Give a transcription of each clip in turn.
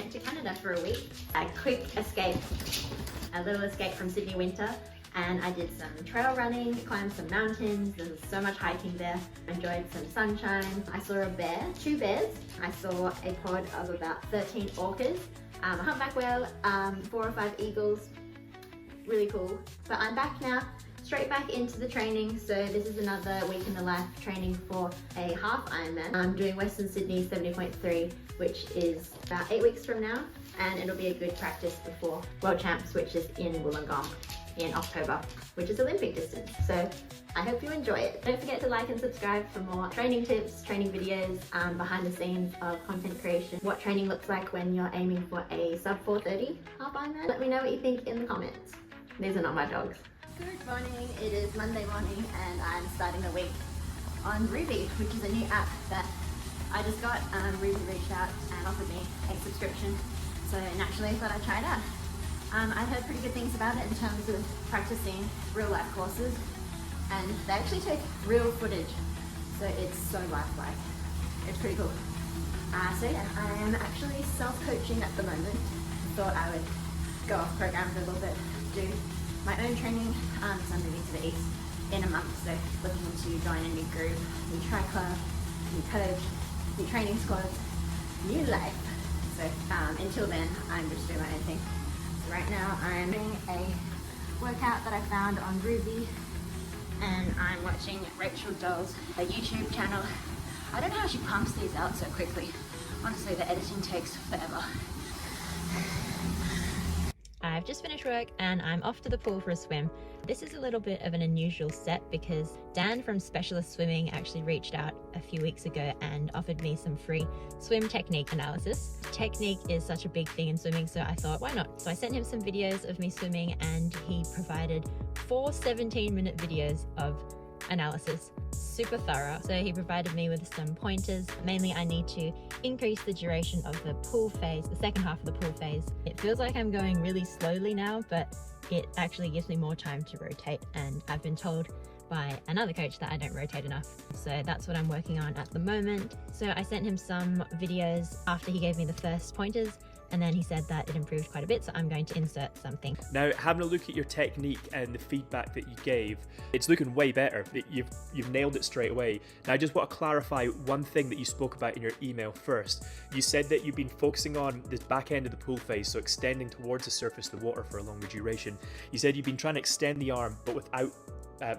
went to Canada for a week. A quick escape, a little escape from Sydney winter. And I did some trail running, climbed some mountains. There was so much hiking there. Enjoyed some sunshine. I saw a bear, 2 bears. I saw a pod of about 13 orcas, a humpback whale, 4 or 5 eagles. Really cool. But I'm back now, straight back into the training. So this is another week in the life training for a half Ironman. I'm doing Western Sydney 70.3, which is about 8 weeks from now. And it'll be a good practice before World Champs, which is in Wollongong in October, which is Olympic distance. So I hope you enjoy it. Don't forget to like and subscribe for more training tips, training videos, behind the scenes of content creation, what training looks like when you're aiming for a sub 4:30 half Ironman. Let me know what you think in the comments. These are not my dogs. Good morning, it is Monday morning and I'm starting the week on Rouvy, which is a new app that I just got. Rouvy reached out and offered me a subscription, so naturally I thought I'd try it out. I've heard pretty good things about it in terms of practicing real life courses, and they actually take real footage, so it's so lifelike. It's pretty cool. So yeah, I am actually self-coaching at the moment. Thought I would go off program for a little bit, do my own training, because I'm moving to the east in a month, so looking to join a new group, new tri club, new coach, new training squads, new life. So until then, I'm just doing my own thing. So right now I'm doing a workout that I found on Rouvy, and I'm watching Rachel Doll's YouTube channel. I don't know how she pumps these out so quickly. Honestly, the editing takes forever. I've just finished work and I'm off to the pool for a swim. This is a little bit of an unusual set because Dan from Specialist Swimming actually reached out a few weeks ago and offered me some free swim technique analysis. Technique is such a big thing in swimming, so I thought, why not? So I sent him some videos of me swimming and he provided 4 17-minute videos of analysis. Super thorough. So he provided me with some pointers. Mainly I need to increase the duration of the pool phase, the second half of the pool phase. It feels like I'm going really slowly now, but it actually gives me more time to rotate, and I've been told by another coach that I don't rotate enough. So that's what I'm working on at the moment. So I sent him some videos after he gave me the first pointers, and then he said that it improved quite a bit, so I'm going to insert something. Now, having a look at your technique and the feedback that you gave, it's looking way better. You've nailed it straight away. Now, I just want to clarify one thing that you spoke about in your email first. You said that you've been focusing on this back end of the pool phase, so extending towards the surface of the water for a longer duration. You said you've been trying to extend the arm, but without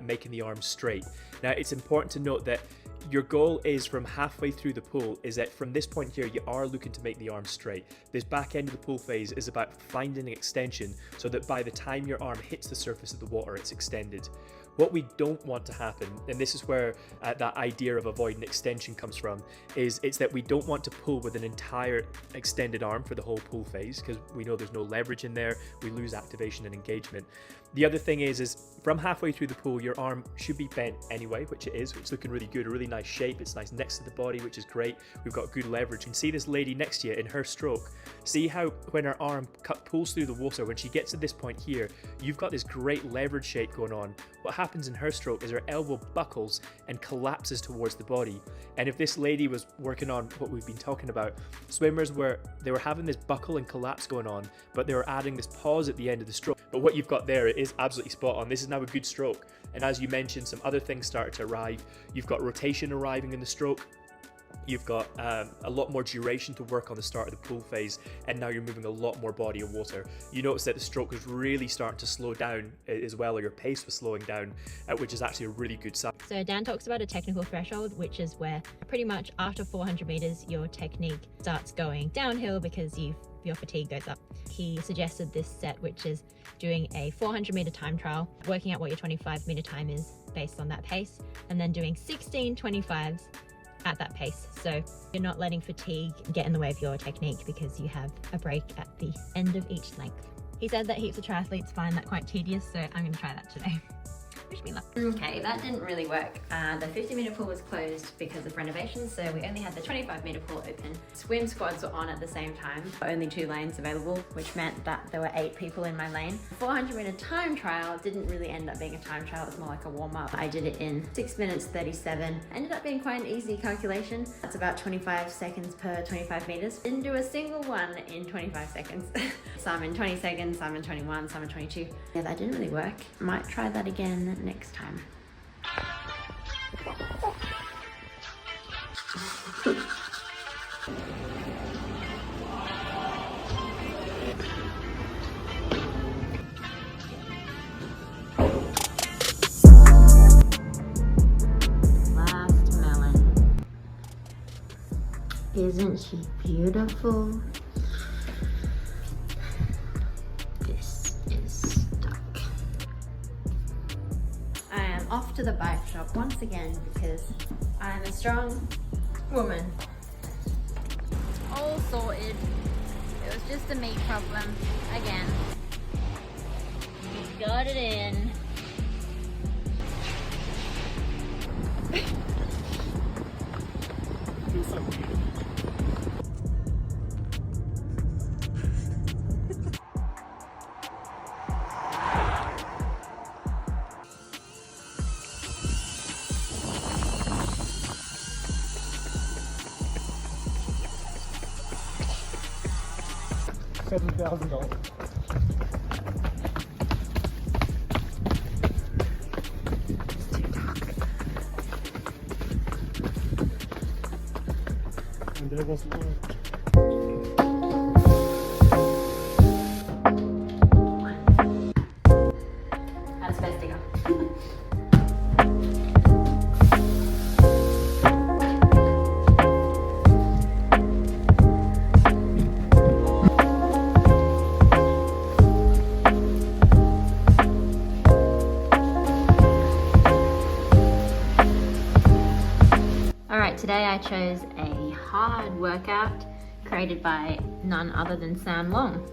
making the arm straight. Now, it's important to note that your goal is from halfway through the pool is that from this point here, you are looking to make the arm straight. This back end of the pool phase is about finding an extension so that by the time your arm hits the surface of the water, it's extended. What we don't want to happen, and this is where that idea of avoiding extension comes from, is it's that we don't want to pull with an entire extended arm for the whole pull phase, because we know there's no leverage in there, we lose activation and engagement. The other thing is from halfway through the pool, your arm should be bent anyway, which it is. It's looking really good, a really nice shape. It's nice next to the body, which is great. We've got good leverage. You can see this lady next to you in her stroke. See how when her arm pulls through the water, when she gets to this point here, you've got this great leverage shape going on. What happens in her stroke is her elbow buckles and collapses towards the body. And if this lady was working on what we've been talking about, swimmers were having this buckle and collapse going on, but they were adding this pause at the end of the stroke. But what you've got there is absolutely spot on. This is now a good stroke. And as you mentioned, some other things started to arrive. You've got rotation arriving in the stroke. You've got a lot more duration to work on the start of the pool phase, and now you're moving a lot more body of water. You notice that the stroke was really starting to slow down as well, or your pace was slowing down, which is actually a really good sign. So Dan talks about a technical threshold, which is where pretty much after 400 meters, your technique starts going downhill because your fatigue goes up. He suggested this set, which is doing a 400 meter time trial, working out what your 25 meter time is based on that pace, and then doing 16 25s at that pace. So you're not letting fatigue get in the way of your technique because you have a break at the end of each length. He said that heaps of triathletes find that quite tedious, so I'm going to try that today. Okay, that didn't really work. The 50-meter pool was closed because of renovations, so we only had the 25-meter pool open. Swim squads were on at the same time. Only 2 lanes available, which meant that there were 8 people in my lane. The 400-meter time trial didn't really end up being a time trial, it was more like a warm-up. I did it in 6 minutes 37. Ended up being quite an easy calculation. That's about 25 seconds per 25 meters. Didn't do a single one in 25 seconds. Some in 20 seconds, some in 21, some in 22. Yeah, that didn't really work. Might try that again next time. Last melon. Isn't she beautiful? This is stuck. I am off to the bike shop once again because I'm a strong woman. All sorted. It was just a me problem again. Got it in. $7,000. And there was one. How does best to go? Alright, today I chose a hard workout created by none other than Sam Long.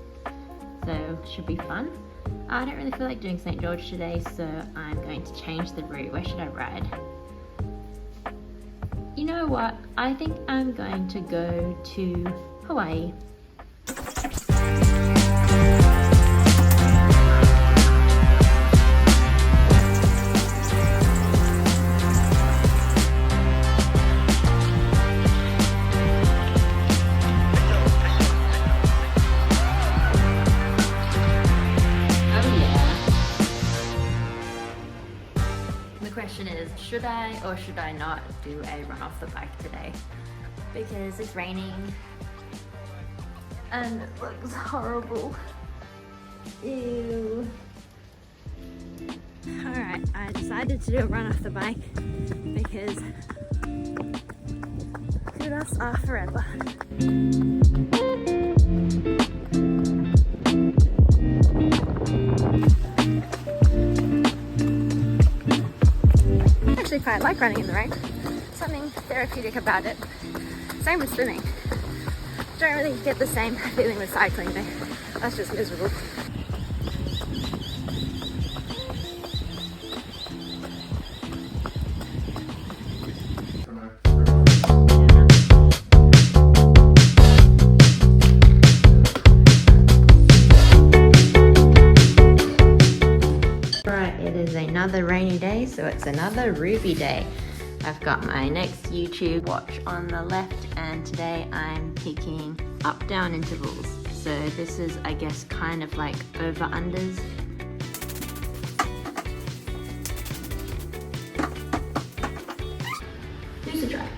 So, should be fun. I don't really feel like doing St. George today, so I'm going to change the route. Where should I ride? You know what? I think I'm going to go to Hawaii. Should I or should I not do a run off the bike today? Because it's raining and it looks horrible. Ew. Alright, I decided to do a run off the bike because kudos are forever. I quite like running in the rain. Something therapeutic about it. Same with swimming. Don't really get the same feeling with cycling though. That's just miserable. Another rainy day, so it's another Rouvy day. I've got my next YouTube watch on the left, and today I'm picking up-down intervals. So this is, I guess, kind of like over-unders. Here's a try.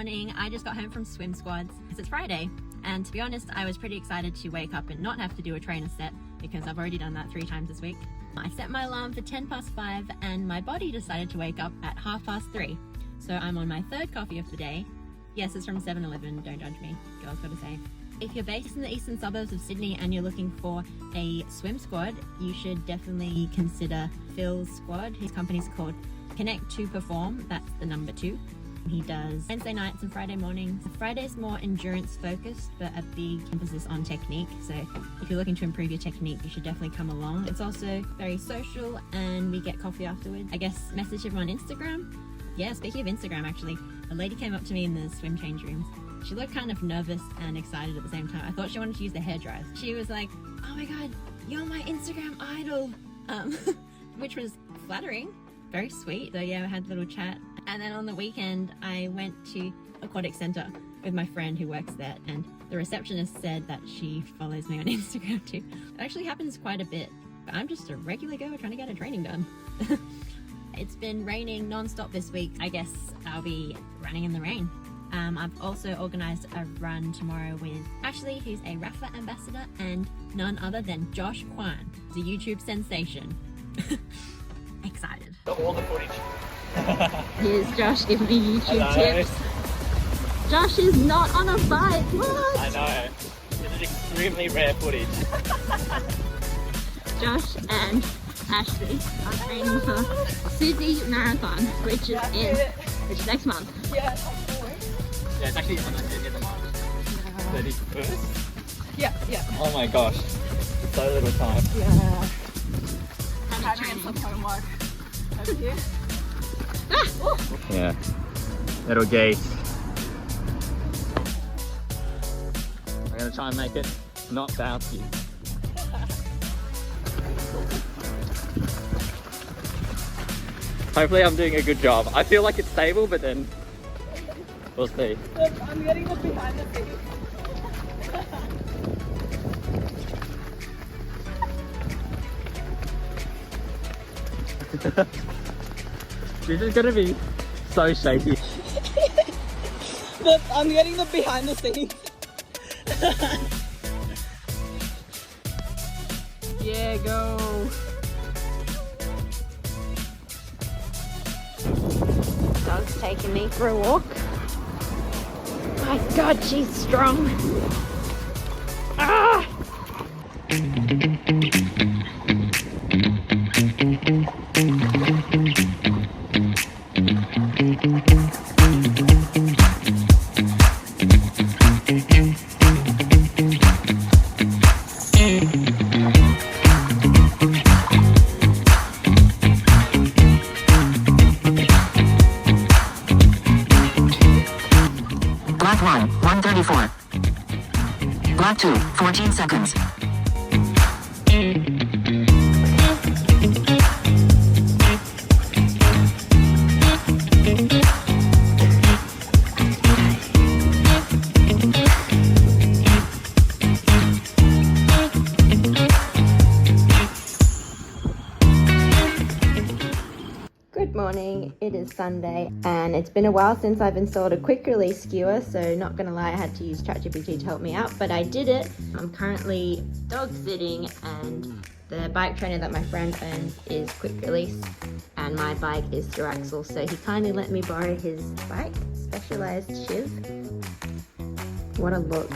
morning. I just got home from swim squads because it's Friday, and to be honest, I was pretty excited to wake up and not have to do a trainer set because I've already done that 3 times this week. I set my alarm for 5:10 and my body decided to wake up at 3:30. So I'm on my 3rd coffee of the day. Yes, it's from 7-Eleven, don't judge me, girls gotta say. If you're based in the eastern suburbs of Sydney and you're looking for a swim squad, you should definitely consider Phil's squad. His company's called Connect to Perform, that's the number 2. He does Wednesday nights and Friday mornings. Friday's more endurance focused, but a big emphasis on technique. So if you're looking to improve your technique, you should definitely come along. It's also very social and we get coffee afterwards. I guess message everyone on Instagram. Yeah, speaking of Instagram actually, a lady came up to me in the swim change rooms. She looked kind of nervous and excited at the same time. I thought she wanted to use the hairdryers. She was like, oh my God, you're my Instagram idol. Which was flattering, very sweet. So yeah, we had a little chat. And then on the weekend, I went to Aquatic Center with my friend who works there, and the receptionist said that she follows me on Instagram too. It actually happens quite a bit, but I'm just a regular girl trying to get a training done. It's been raining non-stop this week. I guess I'll be running in the rain. I've also organized a run tomorrow with Ashley, who's a Rapha ambassador, and none other than Josh Kwan, the YouTube sensation. Excited. Got all the footage. Here's Josh giving me YouTube tips. Josh is not on a bike. What? I know. This is extremely rare footage. Josh and Ashley are training for Sydney Marathon, which is next month. Yeah, it's actually on the 30th of March. 31st? Yeah. Oh my gosh. So little time. Yeah. Having some homework over here. Yeah. Little geese. I'm gonna try and make it not bouncy. Hopefully I'm doing a good job. I feel like it's stable, but then we'll see. Look, I'm getting the behind the scenes. This is gonna be so shaky. Look, I'm getting the behind the scenes. Yeah, go. Dog's taking me for a walk. My God, she's strong. Ah! Black 1, 134. Black 2, 14 seconds. Good morning, it is Sunday and it's been a while since I've installed a quick release skewer, so not gonna lie, I had to use ChatGPT to help me out, but I did it. I'm currently dog sitting and the bike trainer that my friend owns is quick release and my bike is through axle, so he kindly let me borrow his bike, Specialized Shiv. What a look.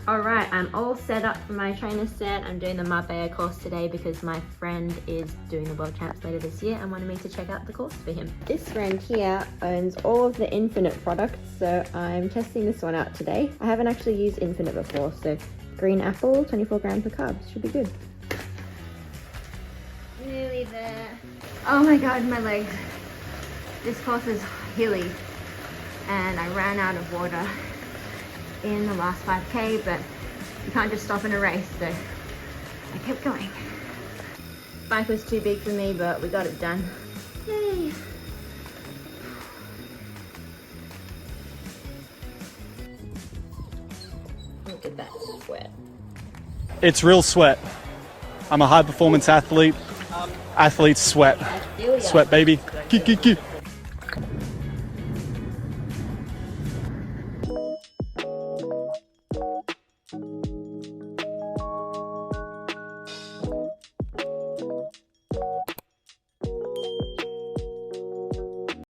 Alright, I'm all set up for my trainer set. I'm doing the Marbella course today because my friend is doing the World Champs later this year and wanted me to check out the course for him. This friend here owns all of the Infinite products, so I'm testing this one out today. I haven't actually used Infinite before, so green apple, 24 grams of carbs, should be good. Nearly there. Oh my God, my legs. This course is hilly and I ran out of water in the last 5K, but you can't just stop in a race, so I kept going. Bike was too big for me, but we got it done. Yay! Look at that sweat. It's real sweat. I'm a high performance athlete. Athletes sweat. I feel ya. Sweat, baby. Ki, ki, ki.